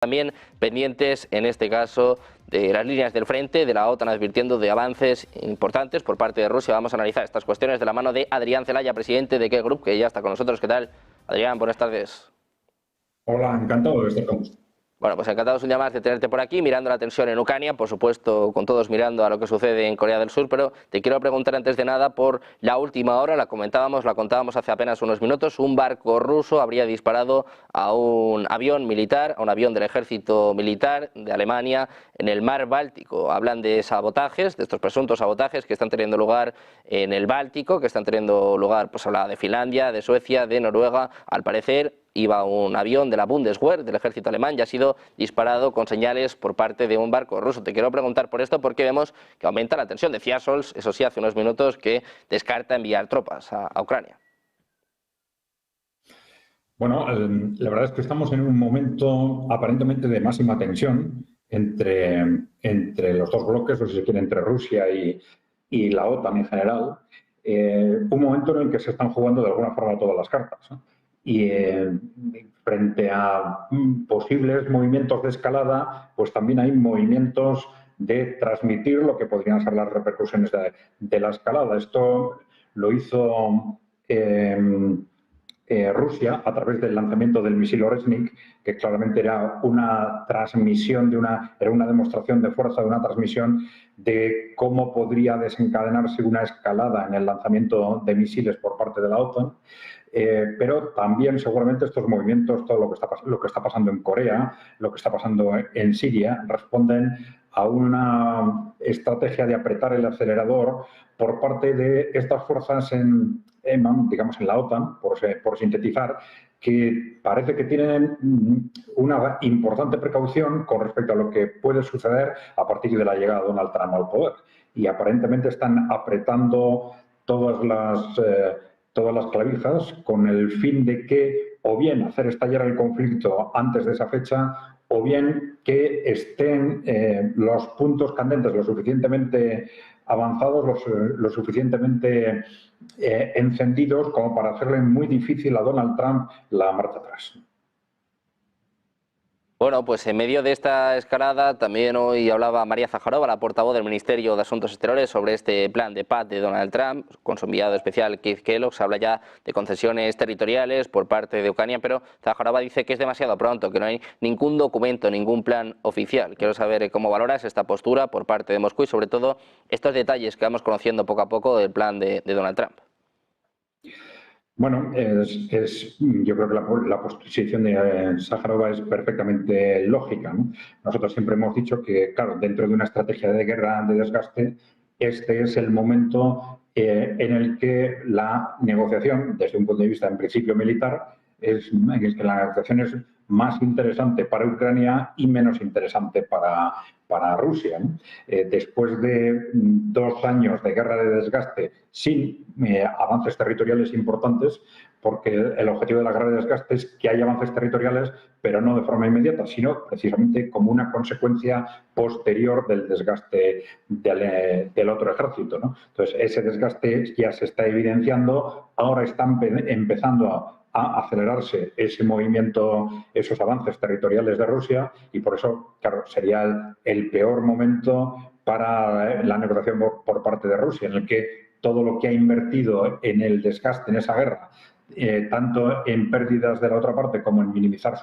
También pendientes, en este caso, de las líneas del frente, de la OTAN advirtiendo de avances importantes por parte de Rusia. Vamos a analizar estas cuestiones de la mano de Adrián Celaya, presidente de Care Group, que ya está con nosotros. ¿Qué tal? Adrián, buenas tardes. Hola, encantado de estar con usted. Bueno, pues encantados un día más de tenerte por aquí, mirando la tensión en Ucrania, por supuesto, con todos mirando a lo que sucede en Corea del Sur, pero te quiero preguntar antes de nada por la última hora, la contábamos hace apenas unos minutos, un barco ruso habría disparado a un avión militar, a un avión del ejército militar de Alemania en el mar Báltico. Hablan de sabotajes, de estos presuntos sabotajes que están teniendo lugar en el Báltico, que están teniendo lugar, pues habla de Finlandia, de Suecia, de Noruega, al parecer iba un avión de la Bundeswehr, del ejército alemán, y ha sido disparado con señales por parte de un barco ruso. Te quiero preguntar por esto porque vemos que aumenta la tensión. Decía Scholz, eso sí, hace unos minutos, que descarta enviar tropas a Ucrania. Bueno, la verdad es que estamos en un momento aparentemente de máxima tensión entre los dos bloques, o si se quiere, entre Rusia y la OTAN en general. Un momento en el que se están jugando de alguna forma todas las cartas, ¿no? Y frente a posibles movimientos de escalada, pues también hay movimientos de transmitir lo que podrían ser las repercusiones de la escalada. Esto lo hizo Rusia a través del lanzamiento del misil Oresnik, que claramente era una transmisión era una demostración de fuerza, de una transmisión de cómo podría desencadenarse una escalada en el lanzamiento de misiles por parte de la OTAN. Pero también seguramente estos movimientos, todo lo que está pasando en Corea, lo que está pasando en Siria, responden a una estrategia de apretar el acelerador por parte de estas fuerzas digamos en la OTAN, por sintetizar, que parece que tienen una importante precaución con respecto a lo que puede suceder a partir de la llegada de Donald Trump al poder. Y aparentemente están apretando todas las clavijas con el fin de que o bien hacer estallar el conflicto antes de esa fecha o bien que estén los puntos candentes lo suficientemente avanzados, lo suficientemente encendidos como para hacerle muy difícil a Donald Trump la marcha atrás. Bueno, pues en medio de esta escalada también hoy hablaba María Zaharova, la portavoz del Ministerio de Asuntos Exteriores, sobre este plan de paz de Donald Trump, con su enviado especial Keith Kellogg. Se habla ya de concesiones territoriales por parte de Ucrania, pero Zaharova dice que es demasiado pronto, que no hay ningún documento, ningún plan oficial. Quiero saber cómo valoras esta postura por parte de Moscú y sobre todo estos detalles que vamos conociendo poco a poco del plan de Donald Trump. Bueno, yo creo que la posición de Zaharova es perfectamente lógica, ¿no? Nosotros siempre hemos dicho que, claro, dentro de una estrategia de guerra, de desgaste, este es el momento en el que la negociación, desde un punto de vista en principio militar, en el que la negociación es más interesante para Ucrania y menos interesante para Rusia, ¿no? Después de 2 años de guerra de desgaste sin avances territoriales importantes, porque el objetivo de la guerra de desgaste es que haya avances territoriales, pero no de forma inmediata, sino precisamente como una consecuencia posterior del desgaste del otro ejército, ¿no? Entonces, ese desgaste ya se está evidenciando, ahora están empezando a acelerarse ese movimiento, esos avances territoriales de Rusia, y por eso, claro, sería el peor momento para la negociación por parte de Rusia, en el que todo lo que ha invertido en el desgaste, en esa guerra, tanto en pérdidas de la otra parte como en minimizar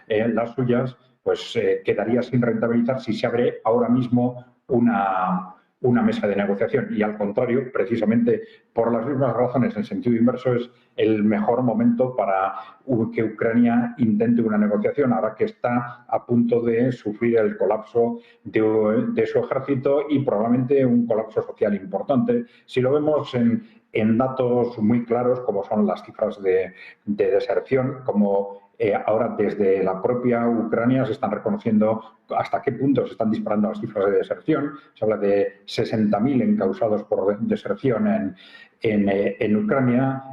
las suyas, pues quedaría sin rentabilizar si se abre ahora mismo una mesa de negociación. Y al contrario, precisamente por las mismas razones, en sentido inverso, es el mejor momento para que Ucrania intente una negociación, ahora que está a punto de sufrir el colapso de su ejército y probablemente un colapso social importante. Si lo vemos en datos muy claros, como son las cifras de deserción, como ahora desde la propia Ucrania se están reconociendo hasta qué punto se están disparando las cifras de deserción. Se habla de 60.000 encausados por deserción en Ucrania,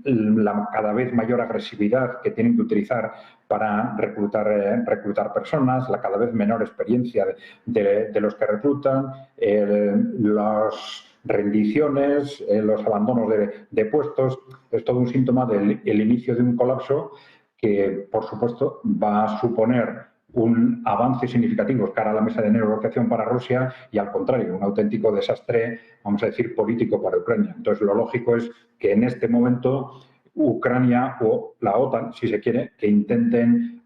la cada vez mayor agresividad que tienen que utilizar para reclutar personas, la cada vez menor experiencia de los que reclutan, las rendiciones, los abandonos de puestos. Es todo un síntoma del inicio de un colapso que, por supuesto, va a suponer un avance significativo cara a la mesa de negociación para Rusia y, al contrario, un auténtico desastre, vamos a decir, político para Ucrania. Entonces, lo lógico es que en este momento Ucrania o la OTAN, si se quiere, que intenten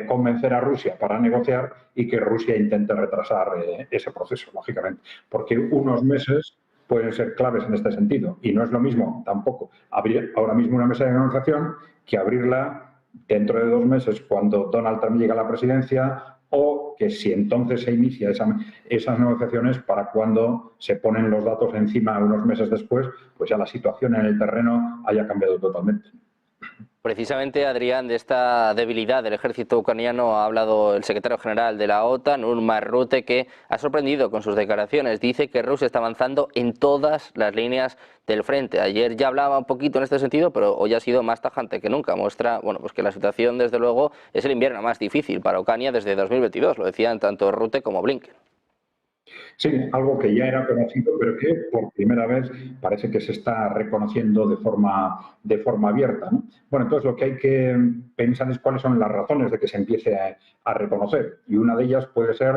convencer a Rusia para negociar y que Rusia intente retrasar ese proceso, lógicamente. Porque unos meses pueden ser claves en este sentido. Y no es lo mismo tampoco abrir ahora mismo una mesa de negociación que abrirla dentro de 2 meses cuando Donald Trump llega a la presidencia, o que si entonces se inicia esas negociaciones para cuando se ponen los datos encima unos meses después, pues ya la situación en el terreno haya cambiado totalmente. Precisamente, Adrián, de esta debilidad del ejército ucraniano ha hablado el secretario general de la OTAN, Mark Rutte, que ha sorprendido con sus declaraciones. Dice que Rusia está avanzando en todas las líneas del frente. Ayer ya hablaba un poquito en este sentido, pero hoy ha sido más tajante que nunca. Muestra, bueno, pues que la situación, desde luego, es el invierno más difícil para Ucrania desde 2022. Lo decían tanto Rutte como Blinken. Sí, algo que ya era conocido, pero que por primera vez parece que se está reconociendo de forma abierta, ¿no? Bueno, entonces lo que hay que pensar es cuáles son las razones de que se empiece a reconocer. Y una de ellas puede ser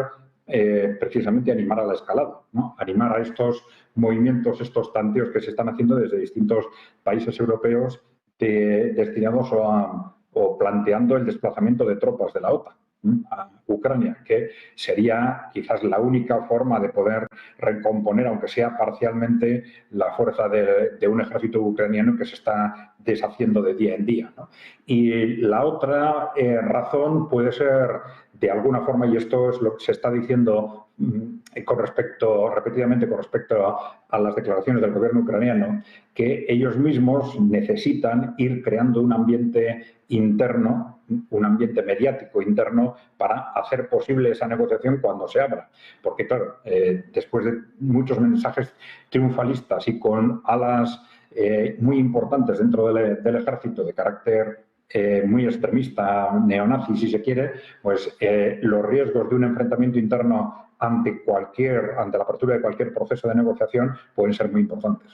precisamente animar a la escalada, ¿no? Animar a estos movimientos, estos tanteos que se están haciendo desde distintos países europeos destinados o planteando el desplazamiento de tropas de la OTAN a Ucrania, que sería quizás la única forma de poder recomponer, aunque sea parcialmente, la fuerza de un ejército ucraniano que se está deshaciendo de día en día, ¿no? Y la otra razón puede ser, de alguna forma, y esto es lo que se está diciendo repetidamente con respecto a las declaraciones del gobierno ucraniano, que ellos mismos necesitan ir creando un ambiente interno, un ambiente mediático interno para hacer posible esa negociación cuando se abra. Porque, claro, después de muchos mensajes triunfalistas y con alas muy importantes dentro del ejército de carácter muy extremista, neonazi, si se quiere, pues los riesgos de un enfrentamiento interno ante la apertura de cualquier proceso de negociación pueden ser muy importantes.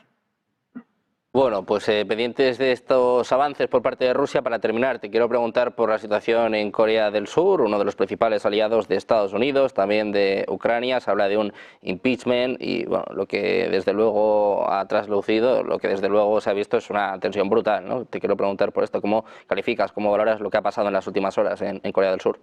Bueno, pues pendientes de estos avances por parte de Rusia. Para terminar, te quiero preguntar por la situación en Corea del Sur, uno de los principales aliados de Estados Unidos, también de Ucrania. Se habla de un impeachment y, bueno, lo que desde luego ha traslucido, lo que desde luego se ha visto es una tensión brutal, ¿no? Te quiero preguntar por esto, ¿cómo calificas, cómo valoras lo que ha pasado en las últimas horas en Corea del Sur?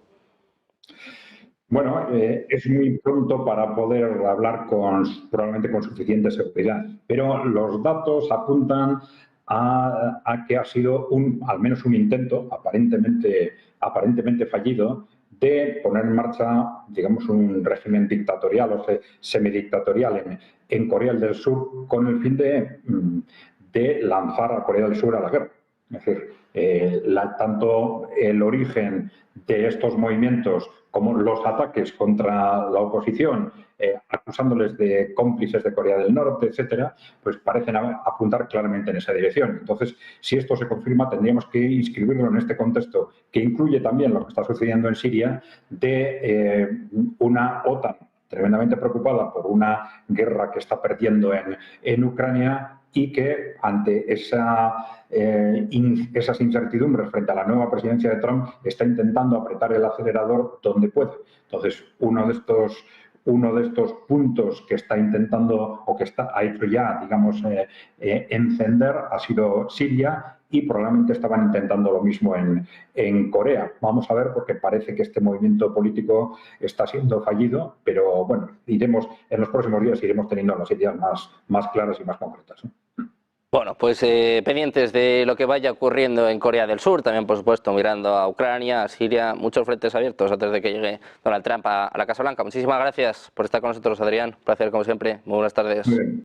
Bueno, es muy pronto para poder hablar probablemente con suficiente seguridad, pero los datos apuntan a que ha sido al menos un intento aparentemente fallido de poner en marcha, digamos, un régimen dictatorial o semidictatorial en Corea del Sur con el fin de lanzar a Corea del Sur a la guerra. Es decir, tanto el origen de estos movimientos como los ataques contra la oposición, acusándoles de cómplices de Corea del Norte, etcétera, pues parecen apuntar claramente en esa dirección. Entonces, si esto se confirma, tendríamos que inscribirlo en este contexto, que incluye también lo que está sucediendo en Siria, de una OTAN tremendamente preocupada por una guerra que está perdiendo en Ucrania, y que ante esas incertidumbres frente a la nueva presidencia de Trump está intentando apretar el acelerador donde puede. Entonces, uno de estos puntos que está intentando o que ha hecho ya, digamos, encender ha sido Siria, y probablemente estaban intentando lo mismo en Corea. Vamos a ver, porque parece que este movimiento político está siendo fallido, pero bueno, en los próximos días iremos teniendo las ideas más claras y más concretas, ¿no? Bueno, pues pendientes de lo que vaya ocurriendo en Corea del Sur, también por supuesto mirando a Ucrania, a Siria, muchos frentes abiertos antes de que llegue Donald Trump a la Casa Blanca. Muchísimas gracias por estar con nosotros, Adrián. Un placer como siempre. Muy buenas tardes. Muy bien.